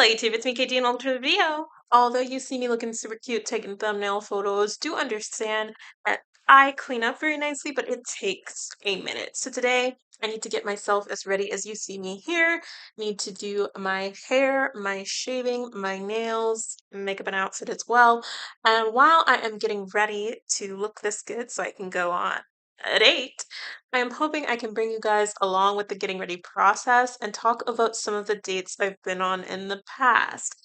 YouTube, it's me, Katie, and welcome to the video. Although you see me looking super cute taking thumbnail photos, do understand that I clean up very nicely, but it takes a minute. So today, I need to get myself as ready as you see me here. Need to do my hair, my shaving, my nails, makeup and outfit as well. And while I am getting ready to look this good so I can go on a date, I am hoping I can bring you guys along with the getting ready process and talk about some of the dates I've been on in the past.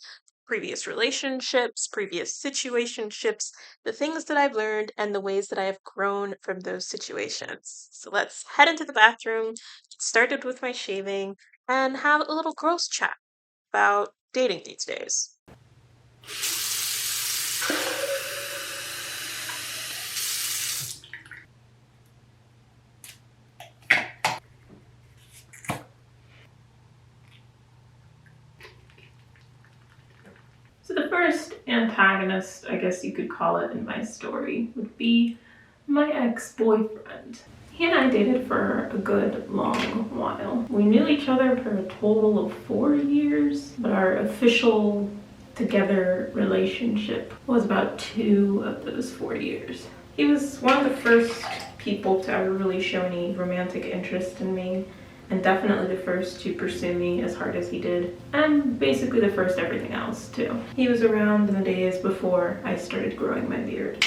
Previous relationships, previous situationships, the things that I've learned, and the ways that I have grown from those situations. So let's head into the bathroom, get started with my shaving, and have a little gross chat about dating these days. So the first antagonist, I guess you could call it, in my story would be my ex-boyfriend. He and I dated for a good long while. We knew each other for a total of 4 years, but our official together relationship was about 2 of those 4 years. He was one of the first people to ever really show any romantic interest in me, and definitely the first to pursue me as hard as he did, and basically the first everything else too. He was around in the days before I started growing my beard.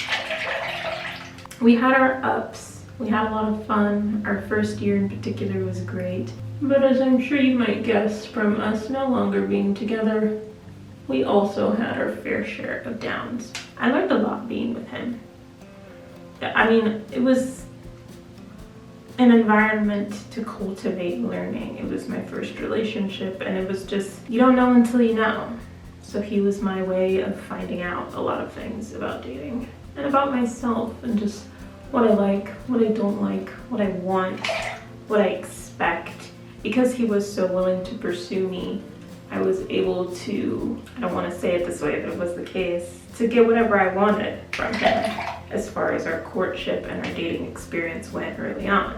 We had our ups, we had a lot of fun. Our first year in particular was great, but as I'm sure you might guess from us no longer being together, we also had our fair share of downs. I learned a lot being with him. I mean, it was an environment to cultivate learning. It was my first relationship, and it was just, you don't know until you know. So he was my way of finding out a lot of things about dating and about myself and just what I like, what I don't like, what I want, what I expect. Because he was so willing to pursue me, I was able to, I don't want to say it this way, but it was the case, to get whatever I wanted from him as far as our courtship and our dating experience went early on.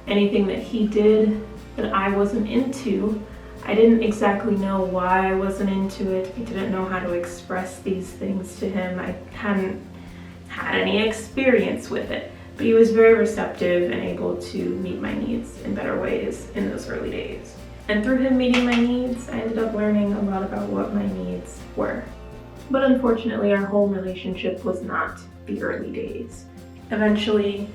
Anything that he did that I wasn't into, I didn't exactly know why I wasn't into it. I didn't know how to express these things to him. I hadn't had any experience with it, but he was very receptive and able to meet my needs in better ways in those early days. And through him meeting my needs, I ended up learning a lot about what my needs were. But unfortunately, our whole relationship was not the early days. Eventually,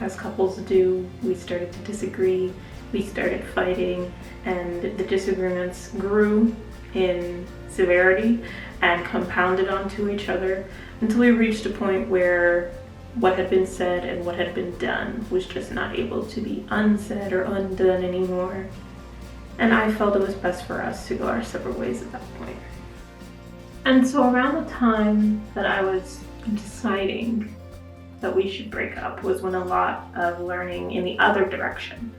as couples do, we started to disagree, we started fighting, and the disagreements grew in severity and compounded onto each other until we reached a point where what had been said and what had been done was just not able to be unsaid or undone anymore. And I felt it was best for us to go our separate ways at that point. And so around the time that I was deciding that we should break up was when a lot of learning in the other direction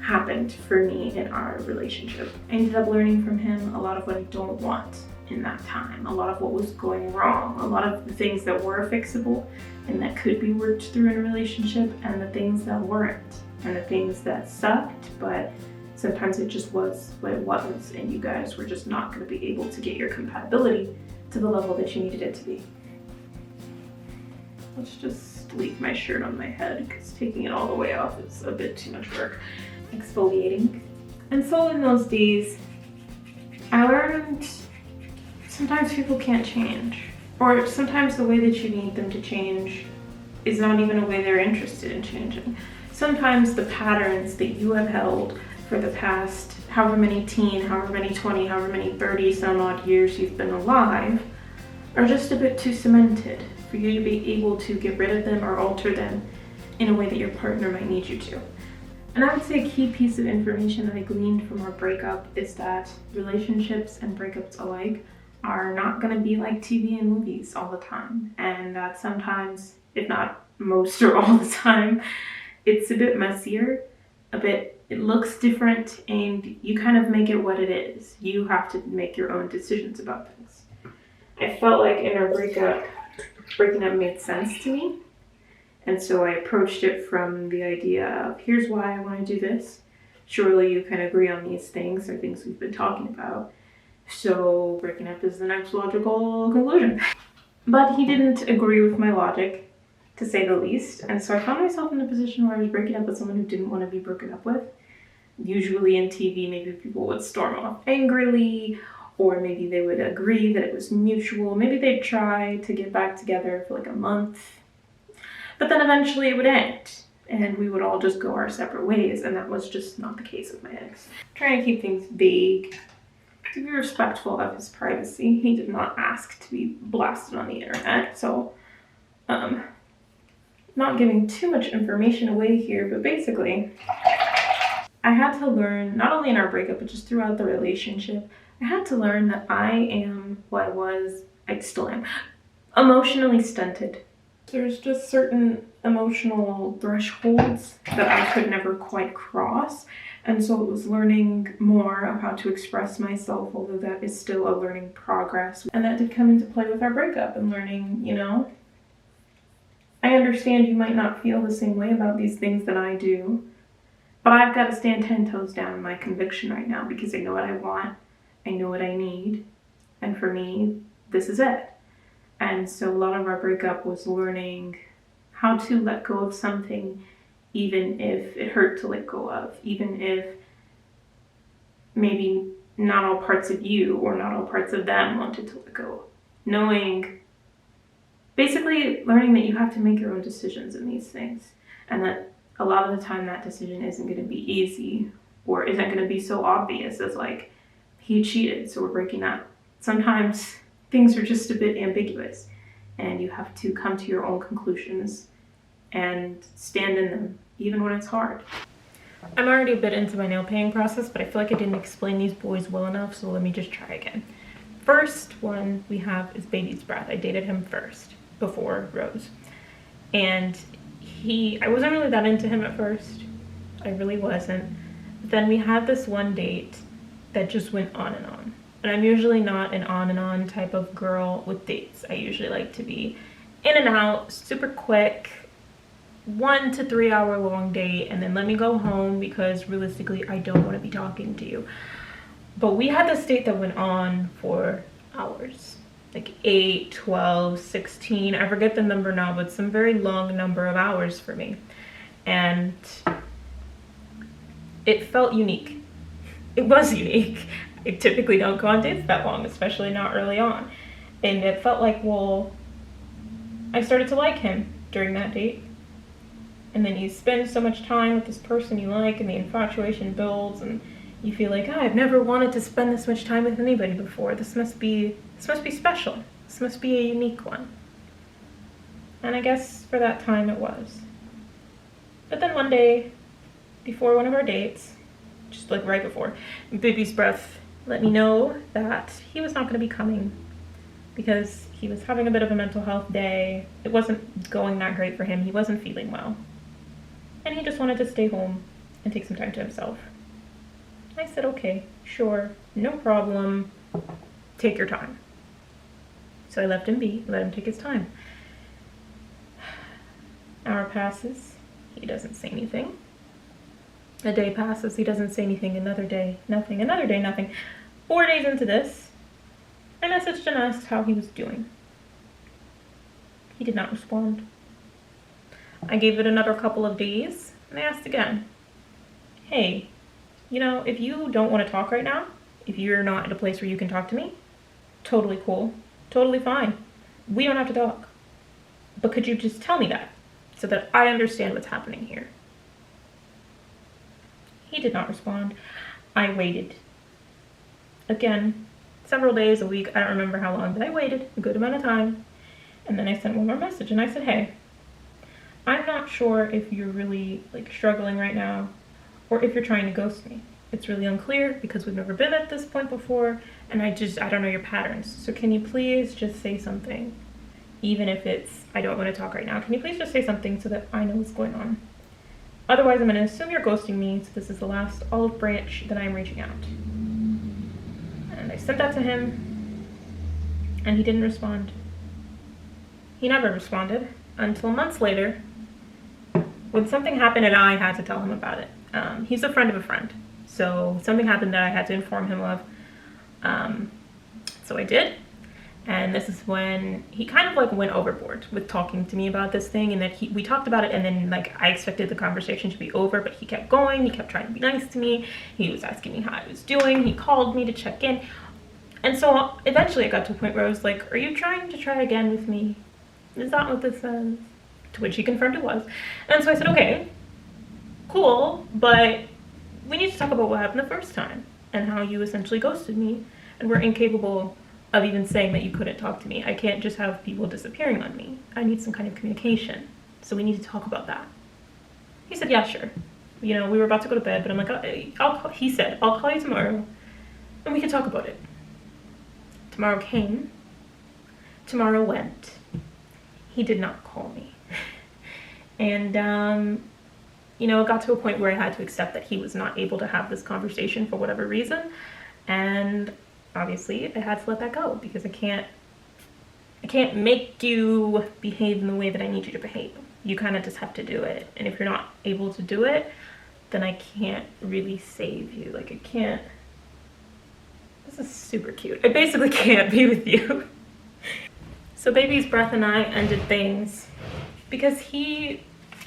happened for me in our relationship. I ended up learning from him a lot of what I don't want in that time, a lot of what was going wrong, a lot of the things that were fixable and that could be worked through in a relationship, and the things that weren't, and the things that sucked, but sometimes it just was what it was, and you guys were just not going to be able to get your compatibility to the level that you needed it to be. Let's just leave my shirt on my head because taking it all the way off is a bit too much work. Exfoliating. And so in those days, I learned sometimes people can't change. Or sometimes the way that you need them to change is not even a way they're interested in changing. Sometimes the patterns that you have held for the past however many 20, however many 30 some odd years you've been alive are just a bit too cemented for you to be able to get rid of them or alter them in a way that your partner might need you to. And I would say a key piece of information that I gleaned from our breakup is that relationships and breakups alike are not going to be like TV and movies all the time, and that sometimes, if not most or all the time, it's a bit messier, it looks different, and you kind of make it what it is. You have to make your own decisions about things. I felt like in our breaking up made sense to me, and so I approached it from the idea of, here's why I want to do this. Surely you can agree on these things or things we've been talking about. So breaking up is the next logical conclusion. But he didn't agree with my logic, to say the least. And so I found myself in a position where I was breaking up with someone who didn't want to be broken up with. Usually in TV, maybe people would storm off angrily, or maybe they would agree that it was mutual. Maybe they'd try to get back together for like a month. But then eventually it would end, and we would all just go our separate ways, and that was just not the case with my ex. Trying to keep things vague, to be respectful of his privacy. He did not ask to be blasted on the internet, so not giving too much information away here, but basically, I had to learn, not only in our breakup, but just throughout the relationship, I had to learn that I am who I still am, emotionally stunted. There's just certain emotional thresholds that I could never quite cross. And so it was learning more of how to express myself, although that is still a learning progress. And that did come into play with our breakup and learning, I understand you might not feel the same way about these things that I do, but I've got to stand 10 toes down in my conviction right now because I know what I want, I know what I need, and for me, this is it. And so a lot of our breakup was learning how to let go of something, even if it hurt to let go of, even if maybe not all parts of you or not all parts of them wanted to let go. Basically learning that you have to make your own decisions in these things, and that a lot of the time that decision isn't going to be easy or isn't going to be so obvious as like, he cheated, so we're breaking up. Sometimes things are just a bit ambiguous, and you have to come to your own conclusions and stand in them, even when it's hard. I'm already a bit into my nail painting process, but I feel like I didn't explain these boys well enough, so let me just try again. First one we have is Baby's Breath. I dated him first, before Rose. And I wasn't really that into him at first. I really wasn't. But then we had this one date that just went on and on. And I'm usually not an on and on type of girl with dates. I usually like to be in and out, super quick, 1 to 3 hour long date, and then let me go home because realistically I don't want to be talking to you. But we had this date that went on for hours, like 8, 12, 16, I forget the number now, but some very long number of hours for me. And it felt unique. It was unique. I typically don't go on dates that long, especially not early on. And it felt like, well, I started to like him during that date. And then you spend so much time with this person you like, and the infatuation builds, and you feel like, I've never wanted to spend this much time with anybody before. This must be special. This must be a unique one. And I guess for that time it was. But then one day, before one of our dates, just like right before, Baby's Breath let me know that he was not going to be coming because he was having a bit of a mental health day. It wasn't going that great for him. He wasn't feeling well. And he just wanted to stay home and take some time to himself. I said, okay, sure, no problem. Take your time. So I left him be, let him take his time. Hour passes, he doesn't say anything. A day passes, he doesn't say anything. Another day, nothing. Another day, nothing. 4 days into this, I messaged and asked how he was doing. He did not respond. I gave it another couple of days, and I asked again. Hey, if you don't want to talk right now, if you're not at a place where you can talk to me, totally cool, totally fine. We don't have to talk. But could you just tell me that so that I understand what's happening here? He did not respond. I waited. Again, several days, a week, I don't remember how long, but I waited a good amount of time. And then I sent one more message and I said, hey, I'm not sure if you're really struggling right now or if you're trying to ghost me. It's really unclear because we've never been at this point before, and I don't know your patterns. So can you please just say something? Even if it's, I don't want to talk right now. Can you please just say something so that I know what's going on? Otherwise, I'm going to assume you're ghosting me, so this is the last olive branch that I'm reaching out. And I sent that to him, and he didn't respond. He never responded until months later when something happened and I had to tell him about it. He's a friend of a friend, so something happened that I had to inform him of. So I did. And this is when he kind of like went overboard with talking to me about this thing, and that we talked about it, and then like I expected the conversation to be over, but he kept going. He kept trying to be nice to me. He was asking me how I was doing. He called me to check in. And so eventually I got to a point where I was like, are you trying to try again with me? Is that what this says? To which he confirmed it was. And so I said, okay, cool, but we need to talk about what happened the first time and how you essentially ghosted me and were incapable of even saying that you couldn't talk to me. I can't just have people disappearing on me. I need some kind of communication. So we need to talk about that. He said, yeah, sure. You know, we were about to go to bed, but I'm like, he said, I'll call you tomorrow and we can talk about it. Tomorrow came. Tomorrow went. He did not call me. And, you know, it got to a point where I had to accept that he was not able to have this conversation for whatever reason. And obviously I had to let that go, because I can't make you behave in the way that I need you to behave. You kind of just have to do it. And if you're not able to do it, then I can't really save you. Like, I can't. This is super cute. I basically can't be with you. So Baby's Breath and I ended things because he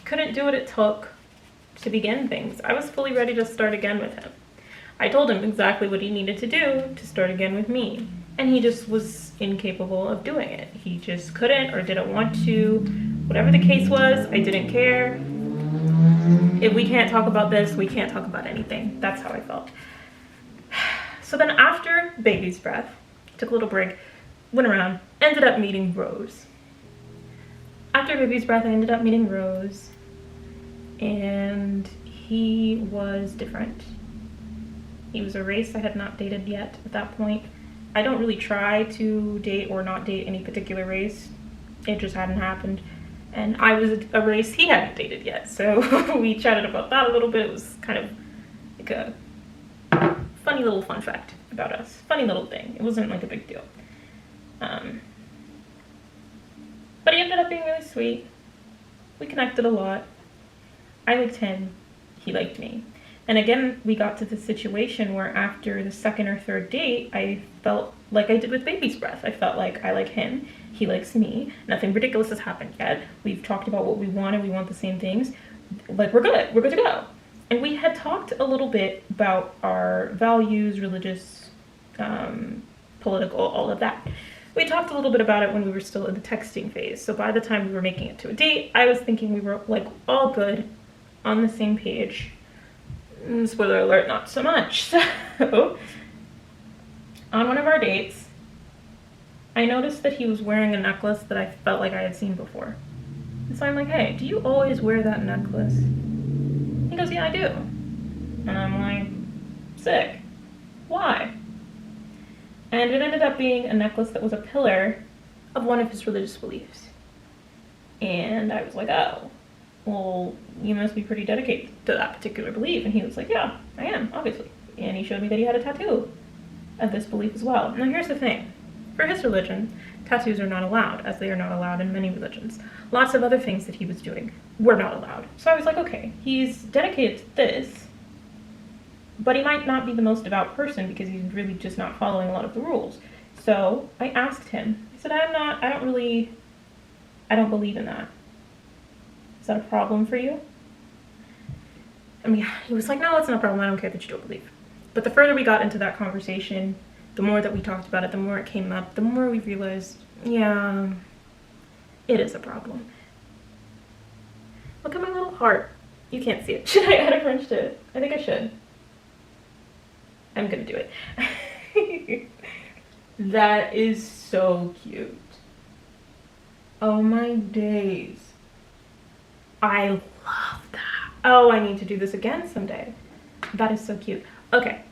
couldn't do what it took to begin things. I was fully ready to start again with him. I told him exactly what he needed to do to start again with me, and he just was incapable of doing it. He just couldn't or didn't want to. Whatever the case was, I didn't care. If we can't talk about this, we can't talk about anything. That's how I felt. So then after Baby's Breath, took a little break, went around, ended up meeting Rose. After Baby's Breath, I ended up meeting Rose, and he was different. He was a race I had not dated yet at that point. I don't really try to date or not date any particular race. It just hadn't happened. And I was a race he hadn't dated yet. So we chatted about that a little bit. It was kind of like a funny little fun fact about us. Funny little thing. It wasn't like a big deal. But he ended up being really sweet. We connected a lot. I liked him. He liked me. And again, we got to the situation where after the second or third date, I felt like I did with Baby's Breath. I felt like I like him, he likes me. Nothing ridiculous has happened yet. We've talked about what we want and we want the same things. Like, we're good to go. And we had talked a little bit about our values, religious, political, all of that. We talked a little bit about it when we were still in the texting phase. So by the time we were making it to a date, I was thinking we were like all good, on the same page. Spoiler alert, not so much. So, on one of our dates, I noticed that he was wearing a necklace that I felt like I had seen before. And so I'm like, hey, do you always wear that necklace? He goes, yeah, I do. And I'm like, sick. Why? And it ended up being a necklace that was a pillar of one of his religious beliefs. And I was like, oh, well, you must be pretty dedicated to that particular belief. And he was like, yeah, I am, obviously. And he showed me that he had a tattoo of this belief as well. Now here's the thing. For his religion, tattoos are not allowed, as they are not allowed in many religions. Lots of other things that he was doing were not allowed. So I was like, okay, he's dedicated to this, but he might not be the most devout person because he's really just not following a lot of the rules. So I asked him, I said, I don't believe in that. Is that a problem for you? I mean, he was like, no, it's not a problem. I don't care that you don't believe. But the further we got into that conversation, the more that we talked about it, the more it came up, the more we realized, yeah, it is a problem. Look at my little heart. You can't see it. Should I add a French to it? I think I should. I'm gonna do it. That is so cute. Oh my days. I love that. Oh, I need to do this again someday. That is so cute. Okay.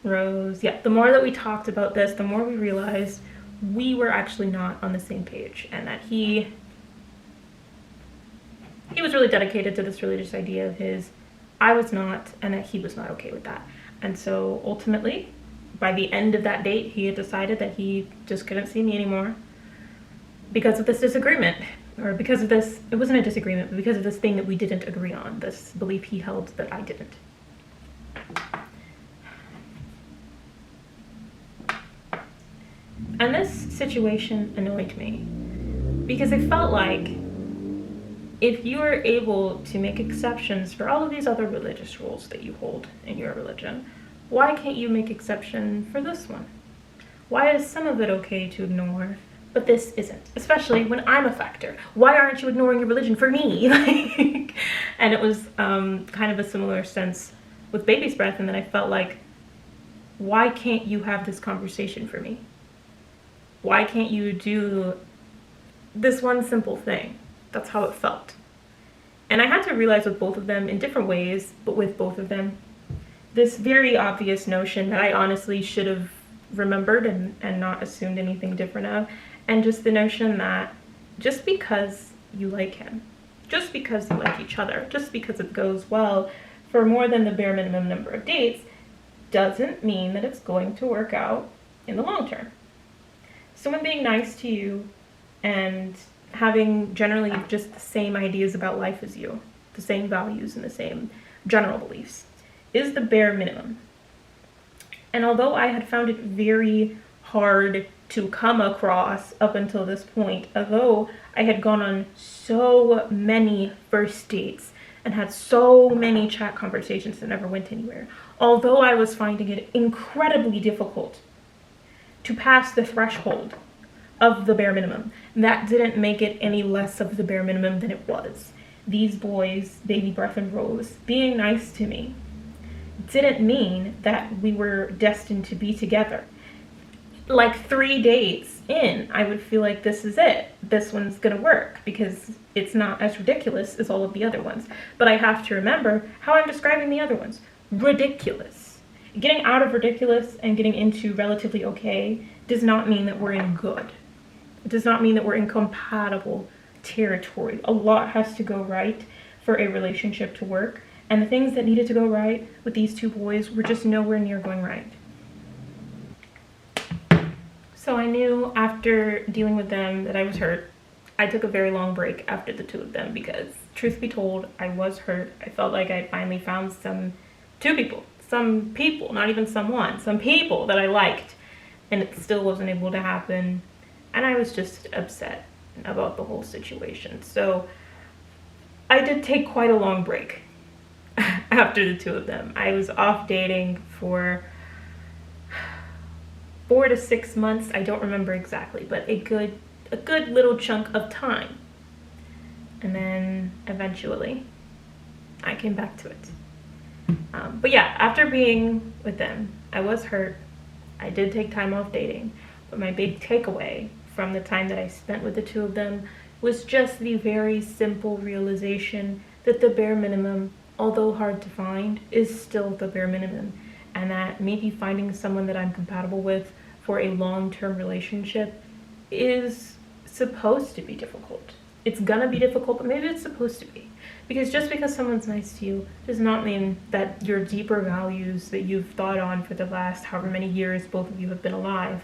Rose, yeah, the more that we talked about this, the more we realized we were actually not on the same page, and that he was really dedicated to this religious idea of his. I was not, and that he was not okay with that. And so ultimately, by the end of that date, he had decided that he just couldn't see me anymore because of this disagreement. Or because of this, it wasn't a disagreement, but because of this thing that we didn't agree on, this belief he held that I didn't. And this situation annoyed me because I felt like if you are able to make exceptions for all of these other religious rules that you hold in your religion, why can't you make exception for this one? Why is some of it okay to ignore, but this isn't? Especially when I'm a factor. Why aren't you ignoring your religion for me? And it was kind of a similar sense with baby's breath, and then I felt like, why can't you have this conversation for me? Why can't you do this one simple thing? That's how it felt. And I had to realize with both of them in different ways, but with both of them, this very obvious notion that I honestly should have remembered and not assumed anything different of, and just the notion that just because you like him, just because you like each other, just because it goes well for more than the bare minimum number of dates, doesn't mean that it's going to work out in the long term. Someone being nice to you and having generally just the same ideas about life as you, the same values and the same general beliefs, is the bare minimum. And although I had found it very hard to come across up until this point, although I had gone on so many first dates and had so many chat conversations that never went anywhere, although I was finding it incredibly difficult to pass the threshold of the bare minimum, that didn't make it any less of the bare minimum than it was. These boys, Baby Breath and Rose, being nice to me didn't mean that we were destined to be together. Like 3 dates in, I would feel like this is it. This one's gonna work because it's not as ridiculous as all of the other ones. But I have to remember how I'm describing the other ones. Ridiculous. Getting out of ridiculous and getting into relatively okay does not mean that we're in good. It does not mean that we're in compatible territory. A lot has to go right for a relationship to work, and the things that needed to go right with these two boys were just nowhere near going right. So I knew after dealing with them that I was hurt. I took a very long break after the two of them because, truth be told, I was hurt. I felt like I finally found some people, not even someone, some people that I liked, and it still wasn't able to happen. And I was just upset about the whole situation. So I did take quite a long break after the two of them. I was off dating for 4 to 6 months. I don't remember exactly, but a good little chunk of time. And then eventually I came back to it. But yeah, after being with them, I was hurt. I did take time off dating, but my big takeaway from the time that I spent with the two of them was just the very simple realization that the bare minimum, although hard to find, is still the bare minimum, and that maybe finding someone that I'm compatible with for a long-term relationship is supposed to be difficult. It's gonna be difficult, but maybe it's supposed to be. Because just because someone's nice to you does not mean that your deeper values that you've thought on for the last however many years both of you have been alive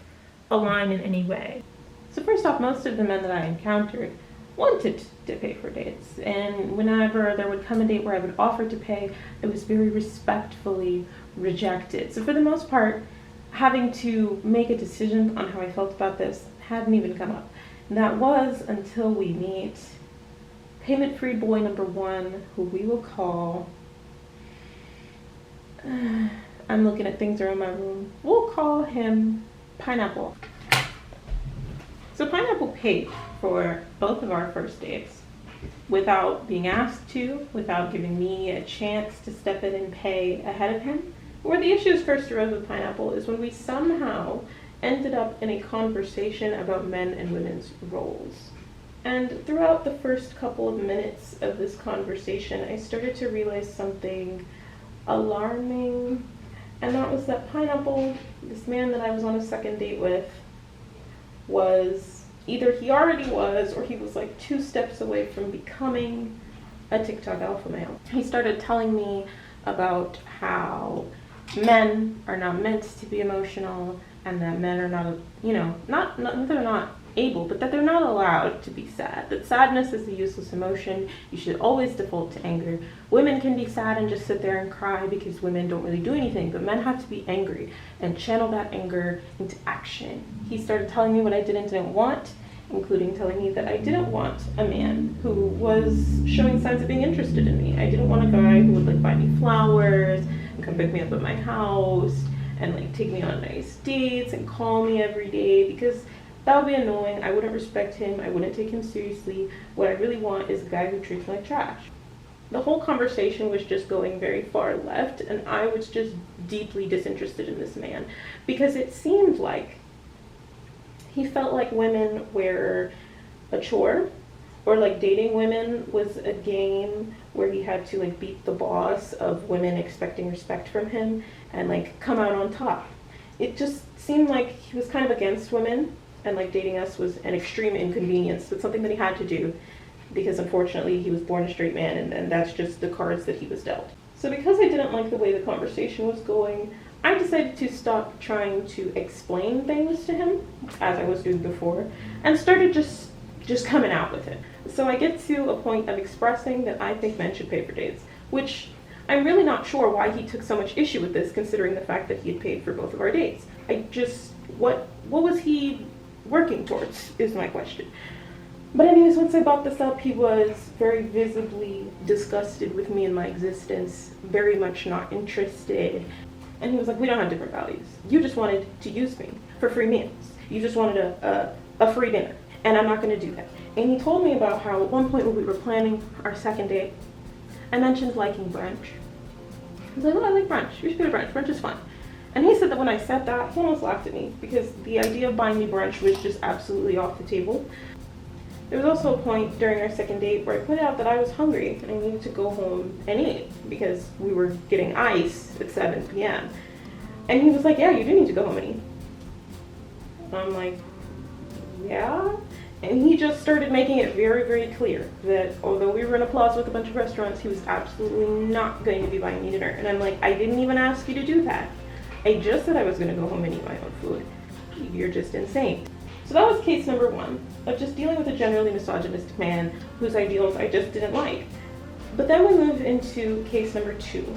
align in any way. So first off, most of the men that I encountered wanted to pay for dates, and whenever there would come a date where I would offer to pay, it was very respectfully rejected. So for the most part, having to make a decision on how I felt about this hadn't even come up. And that was until we meet payment-free boy number 1, who we will call, I'm looking at things around my room, we'll call him Pineapple. So Pineapple paid for both of our first dates without being asked to, without giving me a chance to step in and pay ahead of him. Where the issues first arose with Pineapple is when we somehow ended up in a conversation about men and women's roles. And throughout the first couple of minutes of this conversation, I started to realize something alarming, and that was that Pineapple, this man that I was on a second date with, was either he already was, or he was like 2 steps away from becoming a TikTok alpha male. He started telling me about how men are not meant to be emotional, and that men are not, they're not able, but that they're not allowed to be sad. That sadness is a useless emotion. You should always default to anger. Women can be sad and just sit there and cry because women don't really do anything, but men have to be angry and channel that anger into action. He started telling me what I didn't want, including telling me that I didn't want a man who was showing signs of being interested in me. I didn't want a guy who would like buy me flowers and come pick me up at my house and like take me on nice dates and call me every day, because that would be annoying. I wouldn't respect him. I wouldn't take him seriously. What I really want is a guy who treats me like trash. The whole conversation was just going very far left, and I was just deeply disinterested in this man, because it seemed like he felt like women were a chore, or like dating women was a game where he had to like beat the boss of women expecting respect from him and like come out on top. It just seemed like he was kind of against women, and like dating us was an extreme inconvenience, but something that he had to do because unfortunately he was born a straight man, and that's just the cards that he was dealt. So because I didn't like the way the conversation was going, I decided to stop trying to explain things to him as I was doing before and started just coming out with it. So I get to a point of expressing that I think men should pay for dates, which I'm really not sure why he took so much issue with this, considering the fact that he had paid for both of our dates. What was he working towards is my question. But anyways, once I brought this up, he was very visibly disgusted with me and my existence, very much not interested. And he was like, we don't have different values. You just wanted to use me for free meals. You just wanted a free dinner, and I'm not going to do that. And he told me about how at one point when we were planning our second date, I mentioned liking brunch. I was like, oh, I like brunch. We should go to brunch. Brunch is fun. And he said that when I said that, he almost laughed at me because the idea of buying me brunch was just absolutely off the table. There was also a point during our second date where I pointed out that I was hungry and I needed to go home and eat because we were getting ice at 7 p.m. And he was like, yeah, you do need to go home and eat. And I'm like, yeah? And he just started making it very, very clear that although we were in a plaza with a bunch of restaurants, he was absolutely not going to be buying me dinner. And I'm like, I didn't even ask you to do that. I just said I was going to go home and eat my own food. You're just insane. So that was case number one of just dealing with a generally misogynistic man whose ideals I just didn't like. But then we move into case number two.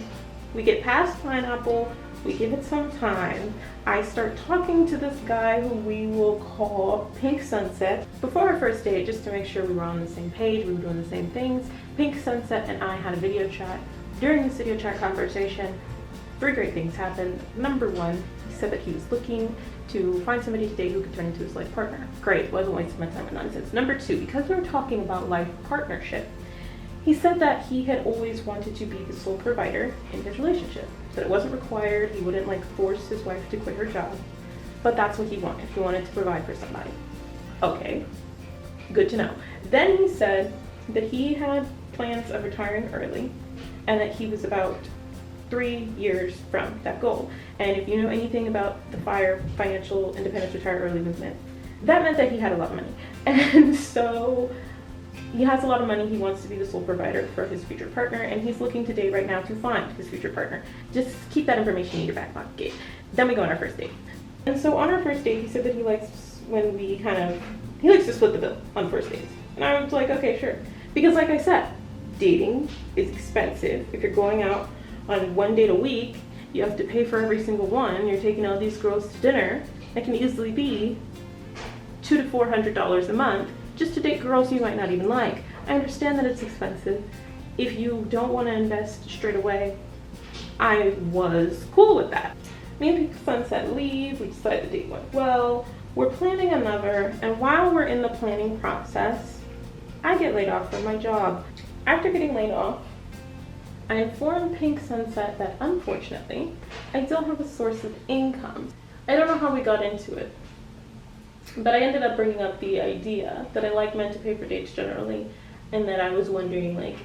We get past pineapple, we give it some time. I start talking to this guy who we will call Pink Sunset. Before our first date, just to make sure we were on the same page, we were doing the same things, Pink Sunset and I had a video chat. During this video chat conversation, 3 great things happened. Number 1, he said that he was looking to find somebody to date who could turn into his life partner. Great, wasn't wasting my time with nonsense. Number 2, because we were talking about life partnership, he said that he had always wanted to be the sole provider in his relationship. That it wasn't required, he wouldn't force his wife to quit her job, but that's what he wanted. He wanted to provide for somebody. Okay, good to know. Then he said that he had plans of retiring early and that he was about 3 years from that goal. And if you know anything about the FIRE, Financial Independence Retire Early movement, that meant that he had a lot of money. And so he has a lot of money. He wants to be the sole provider for his future partner, and he's looking to date right now to find his future partner. Just keep that information in your back pocket. Then we go on our first date. And so on our first date, he said that he likes when he likes to split the bill on first dates. And I was like, okay, sure. Because like I said, dating is expensive. If you're going out on 1 date a week, you have to pay for every single one. You're taking all these girls to dinner. That can easily be $200 to $400 a month just to date girls you might not even like. I understand that it's expensive. If you don't want to invest straight away, I was cool with that. Me and Pink Sunset leave. We decide the date went well. We're planning another, and while we're in the planning process, I get laid off from my job. After getting laid off, I informed Pink Sunset that unfortunately, I don't have a source of income. I don't know how we got into it, but I ended up bringing up the idea that I like men to pay for dates generally, and that I was wondering,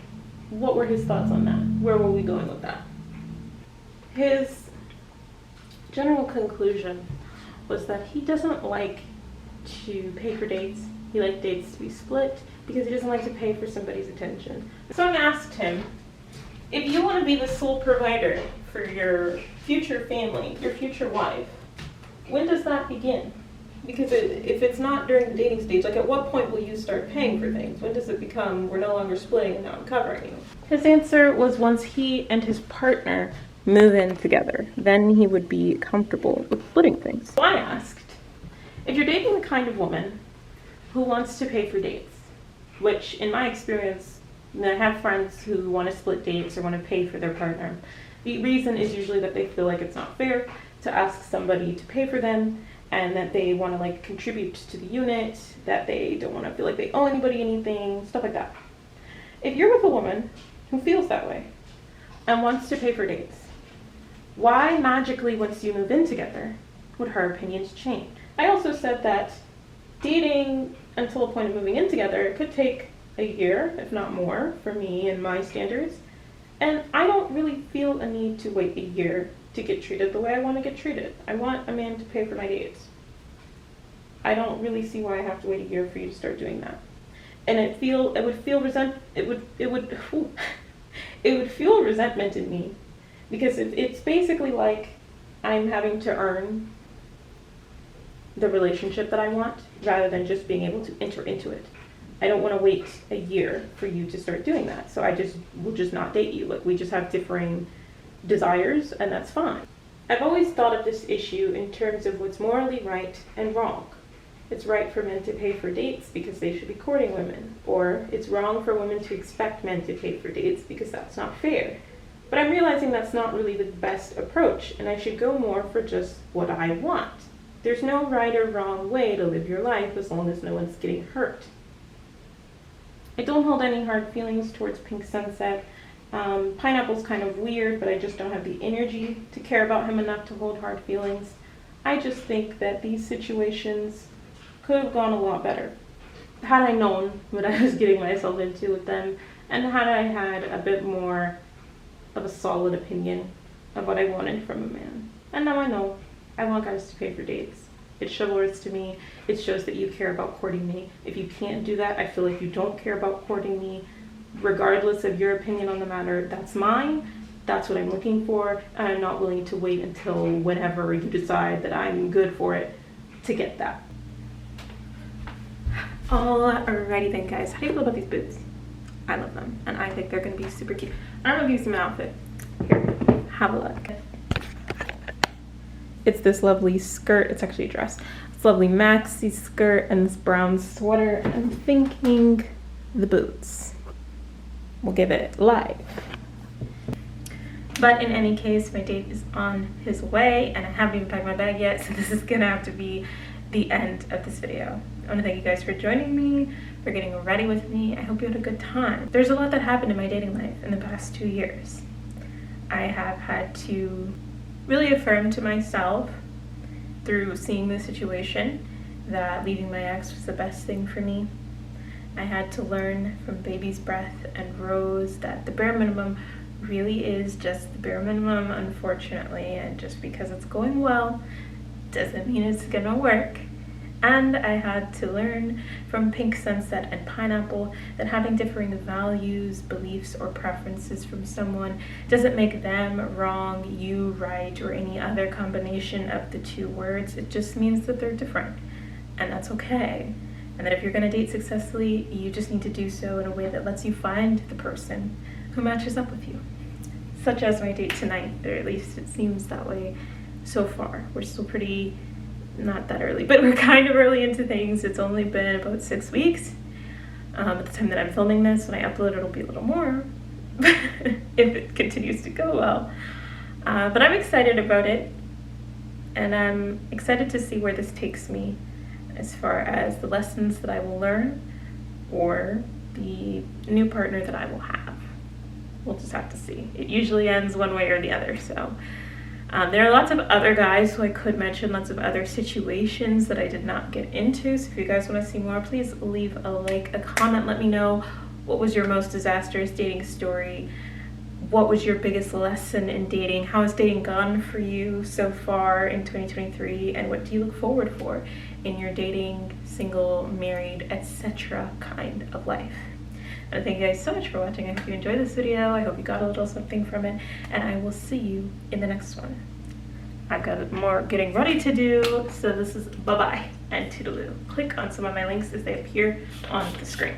what were his thoughts on that? Where were we going with that? His general conclusion was that he doesn't like to pay for dates. He likes dates to be split because he doesn't like to pay for somebody's attention. So I asked him, if you want to be the sole provider for your future family, your future wife, when does that begin? Because if it's not during the dating stage, like at what point will you start paying for things? When does it become, we're no longer splitting and now I'm covering you? His answer was once he and his partner move in together, then he would be comfortable with splitting things. So I asked, if you're dating the kind of woman who wants to pay for dates, which in my experience, I have friends who want to split dates or want to pay for their partner. The reason is usually that they feel like it's not fair to ask somebody to pay for them, and that they want to like contribute to the unit, that they don't want to feel like they owe anybody anything, stuff like that. If you're with a woman who feels that way and wants to pay for dates, why magically once you move in together would her opinions change? I also said that dating until a point of moving in together could take a year, if not more, for me and my standards. And I don't really feel a need to wait a year to get treated the way I want to get treated. I want a man to pay for my dates. I don't really see why I have to wait a year for you to start doing that. And it would feel resentment in me, because it's basically like I'm having to earn the relationship that I want rather than just being able to enter into it. I don't want to wait a year for you to start doing that. So we'll just not date you. Like, we just have differing desires, and that's fine. I've always thought of this issue in terms of what's morally right and wrong. It's right for men to pay for dates because they should be courting women, or it's wrong for women to expect men to pay for dates because that's not fair. But I'm realizing that's not really the best approach, and I should go more for just what I want. There's no right or wrong way to live your life as long as no one's getting hurt. I don't hold any hard feelings towards Pink Sunset. Pineapple's kind of weird, but I just don't have the energy to care about him enough to hold hard feelings. I just think that these situations could have gone a lot better had I known what I was getting myself into with them, and had I had a bit more of a solid opinion of what I wanted from a man. And now I know I want guys to pay for dates. It's chivalrous to me. It shows that you care about courting me. If you can't do that, I feel like you don't care about courting me. Regardless of your opinion on the matter, that's mine. That's what I'm looking for. And I'm not willing to wait until whenever you decide that I'm good for it to get that. Alrighty then, guys. How do you feel about these boots? I love them, and I think they're going to be super cute. I don't know if you see my outfit. Here, have a look. It's this lovely skirt. It's actually a dress. It's lovely maxi skirt and this brown sweater. I'm thinking the boots will give it life. But in any case, my date is on his way, and I haven't even packed my bag yet, so this is gonna have to be the end of this video. I want to thank you guys for joining me, for getting ready with me. I hope you had a good time. There's a lot that happened in my dating life in the past 2 years. I have had to really affirm to myself through seeing the situation that leaving my ex was the best thing for me. I had to learn from Baby's Breath and Rose that the bare minimum really is just the bare minimum, unfortunately, and just because it's going well doesn't mean it's gonna work. And I had to learn from Pink Sunset and Pineapple that having differing values, beliefs, or preferences from someone doesn't make them wrong, you right, or any other combination of the two words. It just means that they're different, and that's okay. And that if you're gonna date successfully, you just need to do so in a way that lets you find the person who matches up with you. Such as my date tonight, or at least it seems that way so far. We're still pretty, not that early, but we're kind of early into things. It's only been about 6 weeks. At the time that I'm filming this, when I upload, it'll be a little more, if it continues to go well. But I'm excited about it, and I'm excited to see where this takes me as far as the lessons that I will learn or the new partner that I will have. We'll just have to see. It usually ends one way or the other, so. There are lots of other guys who I could mention, lots of other situations that I did not get into. So if you guys want to see more, please leave a like, a comment. Let me know what was your most disastrous dating story. What was your biggest lesson in dating? How has dating gone for you so far in 2023? And what do you look forward for in your dating, single, married, etc. kind of life? And thank you guys so much for watching. I hope you enjoyed this video. I hope you got a little something from it, and I will see you in the next one. I've got more getting ready to do, so this is bye-bye. and toodaloo. Click on some of my links as they appear on the screen.